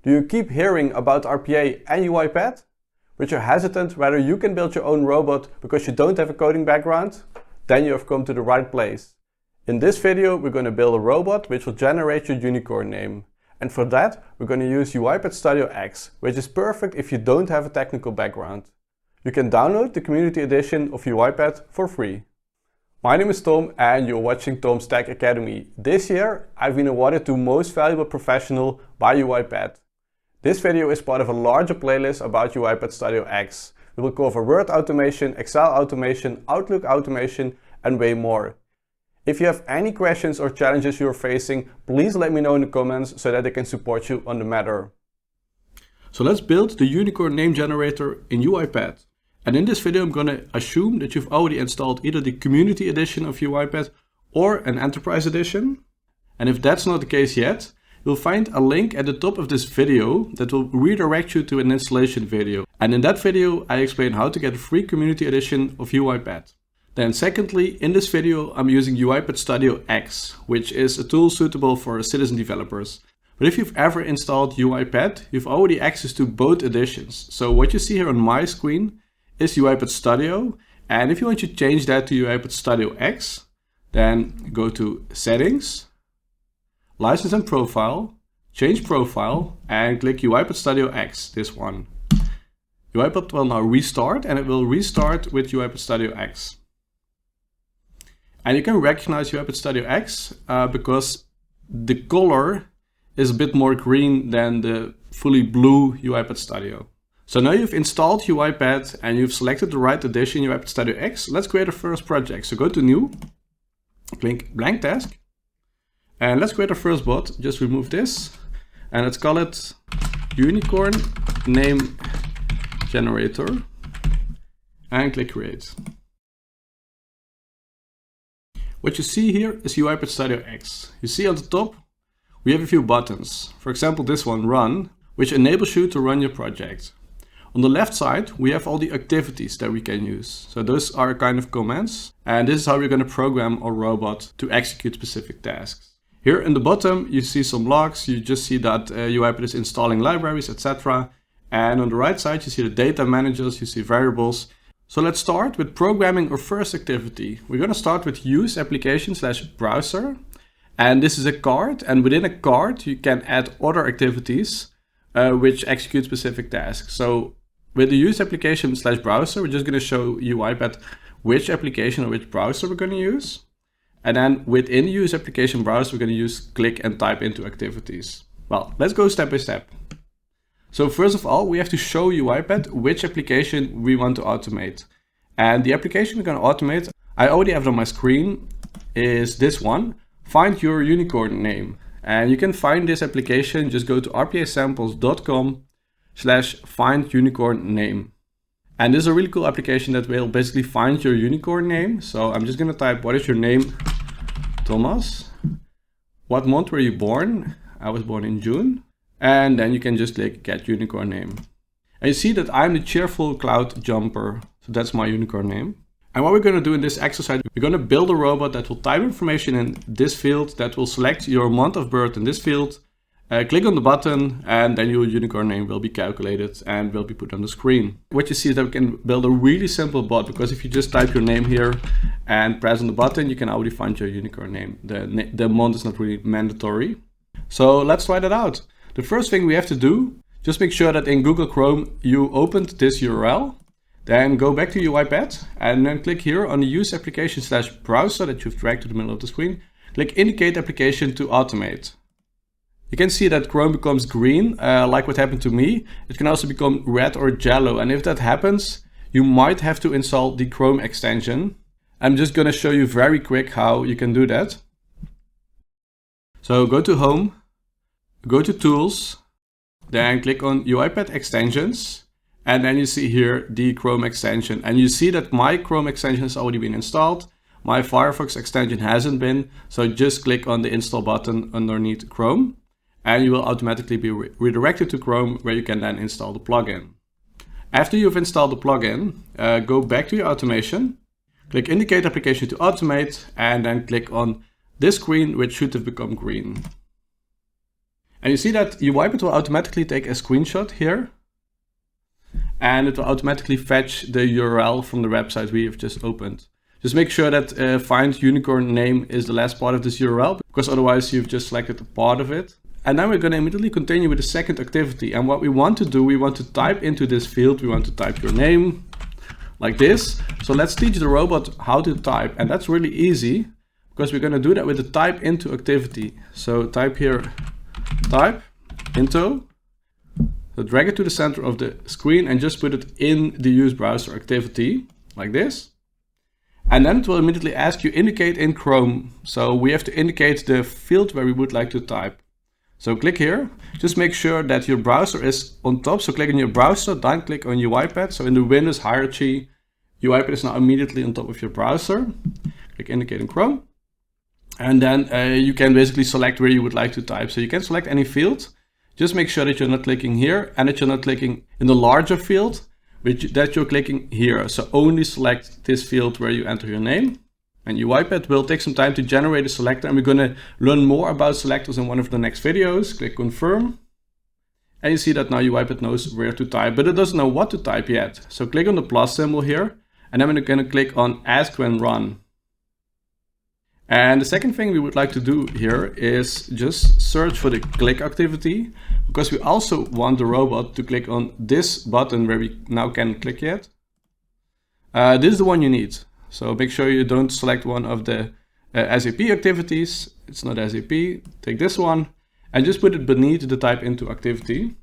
Do you keep hearing about RPA and UiPath, but you're hesitant whether you can build your own robot because you don't have a coding background? Then you have come to the right place. In this video, we're going to build a robot which will generate your unicorn name. And for that, we're going to use UiPath Studio X, which is perfect if you don't have a technical background. You can download the community edition of UiPath for free. My name is Tom and you're watching Tom's Tech Academy. This year, I've been awarded to Most Valuable Professional by UiPath. This video is part of a larger playlist about UiPath Studio X. We will cover Word automation, Excel automation, Outlook automation, and way more. If you have any questions or challenges you're facing, please let me know in the comments so that I can support you on the matter. So let's build the unicorn name generator in UiPath. And in this video, I'm going to assume that you've already installed either the community edition of UiPath or an enterprise edition. And if that's not the case yet, you'll find a link at the top of this video that will redirect you to an installation video. And in that video, I explain how to get a free community edition of UiPath. Then secondly, in this video, I'm using UiPath Studio X, which is a tool suitable for citizen developers. But if you've ever installed UiPath, you've already access to both editions. So what you see here on my screen is UiPath Studio. And if you want to change that to UiPath Studio X, then go to Settings, License and Profile, Change Profile, and click UiPath Studio X, this one. UiPath will now restart, and it will restart with UiPath Studio X. And you can recognize UiPath Studio X because the color is a bit more green than the fully blue UiPath Studio. So now you've installed UiPath and you've selected the right edition, UiPath Studio X. Let's create a first project. So go to New, click Blank Task. And let's create our first bot. Just remove this and let's call it Unicorn Name Generator and click Create. What you see here is UiPath Studio X. You see on the top, we have a few buttons. For example, this one, Run, which enables you to run your project. On the left side, we have all the activities that we can use. So those are kind of commands. And this is how we're going to program our robot to execute specific tasks. Here in the bottom, you see some logs. You just see that UiPath is installing libraries, etc. And on the right side, you see the data managers, you see variables. So let's start with programming our first activity. We're going to start with use application/browser. And this is a card. And within a card, you can add other activities which execute specific tasks. So with the use application/browser, we're just going to show UiPath which application or which browser we're going to use. And then within the use application browser, we're going to use click and type into activities. Well, let's go step by step. So first of all, we have to show UiPath which application we want to automate. And the application we're going to automate, I already have it on my screen, is this one, Find Your Unicorn Name. And you can find this application, just go to rpasamples.com/findunicornname. And this is a really cool application that will basically find your unicorn name. So I'm just going to type, what is your name? Thomas. What month were you born? I was born in June. And then you can just click get unicorn name. And you see that I'm the cheerful cloud jumper. So that's my unicorn name. And what we're going to do in this exercise, we're going to build a robot that will type information in this field, that will select your month of birth in this field. Click on the button and then your unicorn name will be calculated and will be put on the screen. What you see is that we can build a really simple bot, because if you just type your name here and press on the button, you can already find your unicorn name. The month is not really mandatory. So let's try that out. The first thing we have to do, just make sure that in Google Chrome you opened this URL. Then go back to UiPath and then click here on the use application/browser that you've dragged to the middle of the screen. Click indicate application to automate. You can see that Chrome becomes green, like what happened to me. It can also become red or yellow. And if that happens, you might have to install the Chrome extension. I'm just going to show you very quick how you can do that. So go to Home, go to Tools, then click on UiPath Extensions. And then you see here the Chrome extension. And you see that my Chrome extension has already been installed. My Firefox extension hasn't been. So just click on the install button underneath Chrome. And you will automatically be redirected to Chrome, where you can then install the plugin. After you've installed the plugin, go back to your automation. Click indicate application to automate. And then click on this screen, which should have become green. And you see that UiPath will automatically take a screenshot here, and it will automatically fetch the URL from the website we have just opened. Just make sure that find unicorn name is the last part of this URL, because otherwise you've just selected a part of it. And then we're going to immediately continue with the second activity. And what we want to do, we want to type into this field, we want to type your name like this. So let's teach the robot how to type. And that's really easy, because we're going to do that with the type into activity. So type here, type into. So drag it to the center of the screen and just put it in the use browser activity like this. And then it will immediately ask you indicate in Chrome. So we have to indicate the field where we would like to type. So click here, just make sure that your browser is on top. So click on your browser, then click on UiPath. So in the Windows hierarchy, UiPath is now immediately on top of your browser. Click indicate in Chrome. And then you can basically select where you would like to type. So you can select any field. Just make sure that you're not clicking here and that you're not clicking in the larger field, that you're clicking here. So only select this field where you enter your name. And UiPath will take some time to generate a selector, and we're going to learn more about selectors in one of the next videos. Click confirm. And you see that now UiPath knows where to type, but it doesn't know what to type yet. So click on the plus symbol here, and then we're going to click on ask when run. And the second thing we would like to do here is just search for the click activity, because we also want the robot to click on this button where we now can't click yet. This is the one you need. So make sure you don't select one of the SAP activities. It's not SAP. Take this one and just put it beneath the type into activity.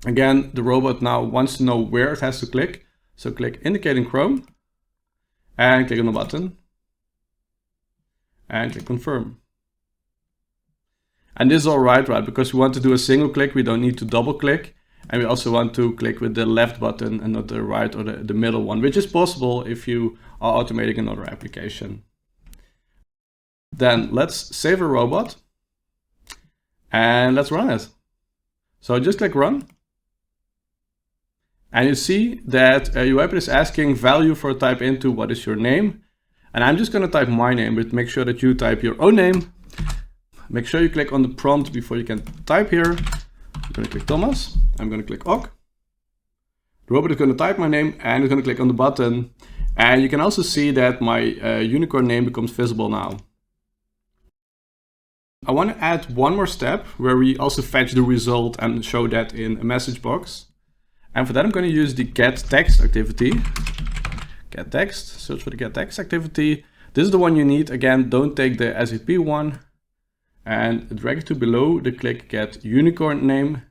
Again, the robot now wants to know where it has to click. So click indicate in Chrome and click on the button and click confirm. And this is all right, because we want to do a single click. We don't need to double click. And we also want to click with the left button and not the right or the middle one, which is possible if you are automating another application. Then let's save a robot and let's run it. So just click run. And you see that UiPath is asking value for type into what is your name. And I'm just going to type my name, but make sure that you type your own name. Make sure you click on the prompt before you can type here. I'm going to click Thomas. I'm going to click OK. The robot is going to type my name and it's going to click on the button. And you can also see that my unicorn name becomes visible now. I want to add one more step where we also fetch the result and show that in a message box. And for that, I'm going to use the get text activity. Get text, search for the get text activity. This is the one you need. Again, don't take the SAP one. And drag it to below the click get unicorn name.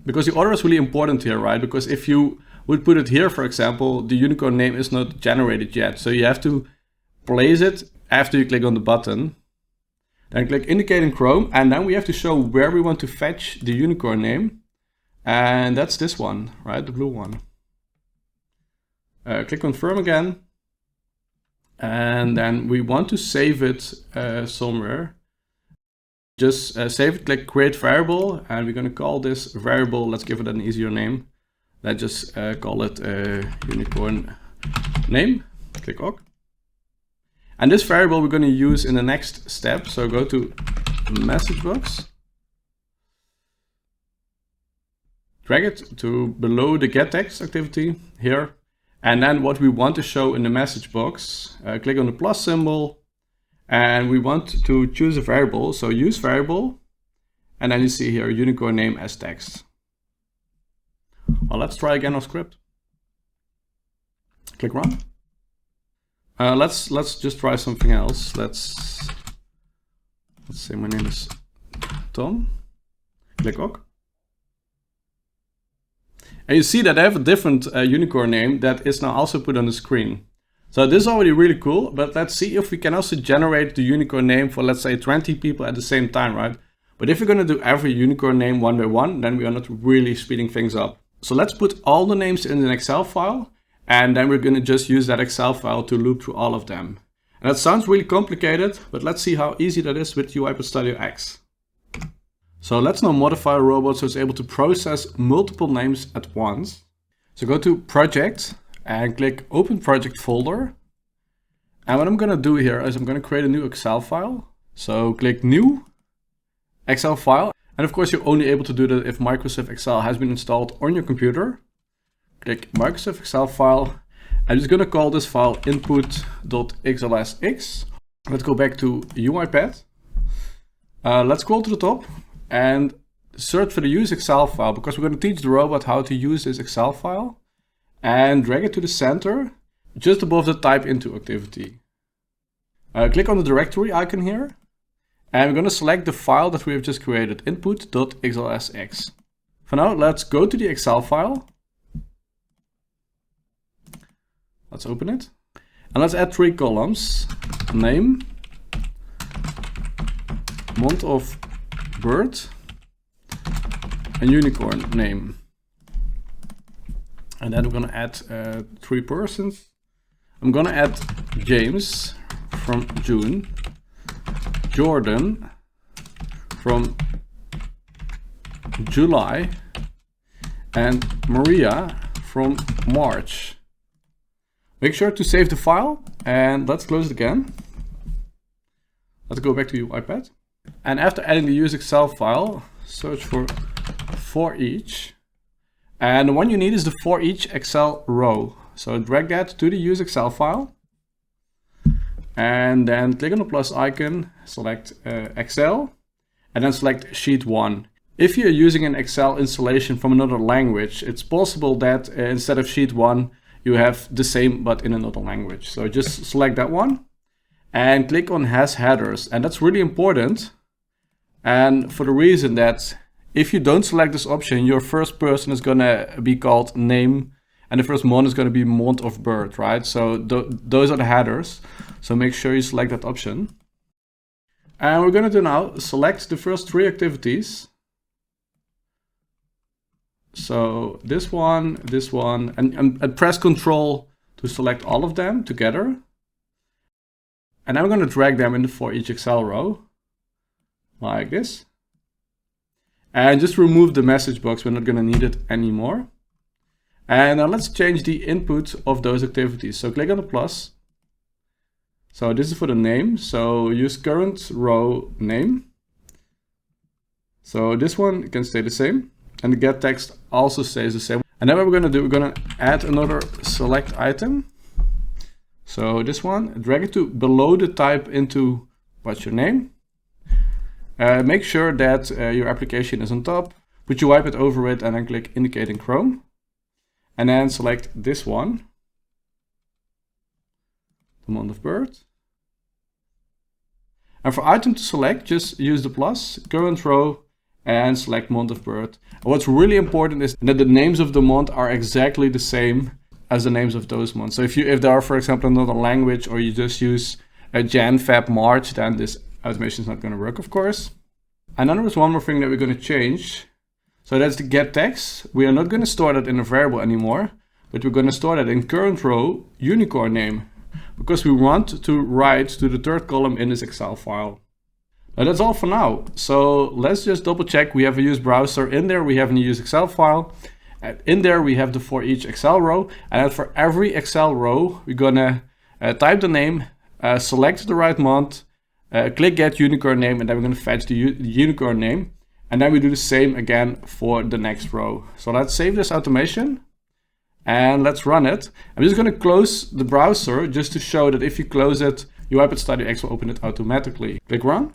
Because the order is really important here, right? Because if you would put it here, for example, the unicorn name is not generated yet. So you have to place it after you click on the button. Then click indicate in Chrome, and then we have to show where we want to fetch the unicorn name. And that's this one, right? The blue one. Click confirm again. And then we want to save it somewhere. Just save it, click create variable, and we're going to call this variable, let's give it an easier name. Let's just call it unicorn name. Click OK. And this variable we're going to use in the next step. So go to message box. Drag it to below the get text activity here. And then what we want to show in the message box, click on the plus symbol, and we want to choose a variable. So use variable, and then you see here unicorn name as text. Well, let's try again our script. Click run. Let's just try something else. Let's say my name is Tom. Click OK. And you see that I have a different unicorn name that is now also put on the screen. So this is already really cool, but let's see if we can also generate the unicorn name for, let's say, 20 people at the same time, right? But if we're going to do every unicorn name one by one, then we are not really speeding things up. So let's put all the names in an Excel file, and then we're going to just use that Excel file to loop through all of them. And that sounds really complicated, but let's see how easy that is with UiPath Studio X. So let's now modify a robot so it's able to process multiple names at once. So go to Project and click Open Project Folder. And what I'm going to do here is I'm going to create a new Excel file. So click New Excel file. And of course, you're only able to do that if Microsoft Excel has been installed on your computer. Click Microsoft Excel file. I'm just going to call this file input.xlsx. Let's go back to UiPath. Let's scroll to the top and search for the use Excel file, because we're going to teach the robot how to use this Excel file, and drag it to the center just above the type into activity. Click on the directory icon here, and we're going to select the file that we have just created, input.xlsx. For now, let's go to the Excel file. Let's open it. And let's add 3 columns. Name, month of birth, and unicorn name. And then we're going to add 3 persons. I'm going to add James from June, Jordan from July, and Maria from March. Make sure to save the file, and let's close it again. Let's go back to UiPath. And after adding the use Excel file, search for each. And the one you need is the for each Excel row. So drag that to the use Excel file. And then click on the plus icon, select Excel, and then select Sheet 1. If you're using an Excel installation from another language, it's possible that instead of Sheet 1, you have the same but in another language. So just select that one and click on Has Headers. And that's really important. And for the reason that if you don't select this option, your first person is going to be called name, and the first month is going to be month of birth, right? So those are the headers. So make sure you select that option. And we're going to do now, select the first 3 activities. So this one, and press Control to select all of them together. And I'm going to drag them in the for each Excel row, like this. And just remove the message box, we're not going to need it anymore. And now let's change the input of those activities. So click on the plus. So this is for the name, so use current row name. So this one can stay the same. And the get text also stays the same. And then what we're going to do, we're going to add another select item. So this one, drag it to below the type into what's your name. Make sure that your application is on top. Put your UiPath over it and then click Indicate in Chrome. And then select this one, the month of birth. And for item to select, just use the plus, current row, and select month of birth. And what's really important is that the names of the month are exactly the same as the names of those months. So if there are, for example, another language, or you just use Jan, Feb, March, then this automation is not going to work, of course. And then there's one more thing that we're going to change. So that's the get text. We are not going to store that in a variable anymore, but we're going to store that in current row unicorn name, because we want to write to the 3rd column in this Excel file. Now that's all for now. So let's just double check. We have a use browser. In there we have a use Excel file. And in there we have the for each Excel row. And then for every Excel row, we're gonna type the name, select the right month, click get unicorn name, and then we're gonna fetch the unicorn name. And then we do the same again for the next row. So let's save this automation and let's run it. I'm just gonna close the browser just to show that if you close it, UiPath Studio X will open it automatically. Click run.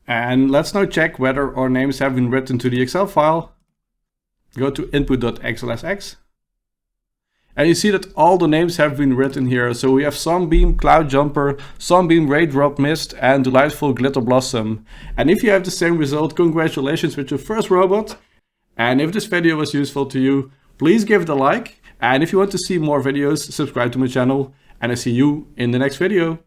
And let's now check whether our names have been written to the Excel file. Go to input.xlsx. And you see that all the names have been written here. So we have Sunbeam, Cloud Jumper, Sunbeam, Raindrop Mist, and Delightful Glitter Blossom. And if you have the same result, congratulations with your first robot. And if this video was useful to you, please give it a like. And if you want to see more videos, subscribe to my channel. And I see you in the next video.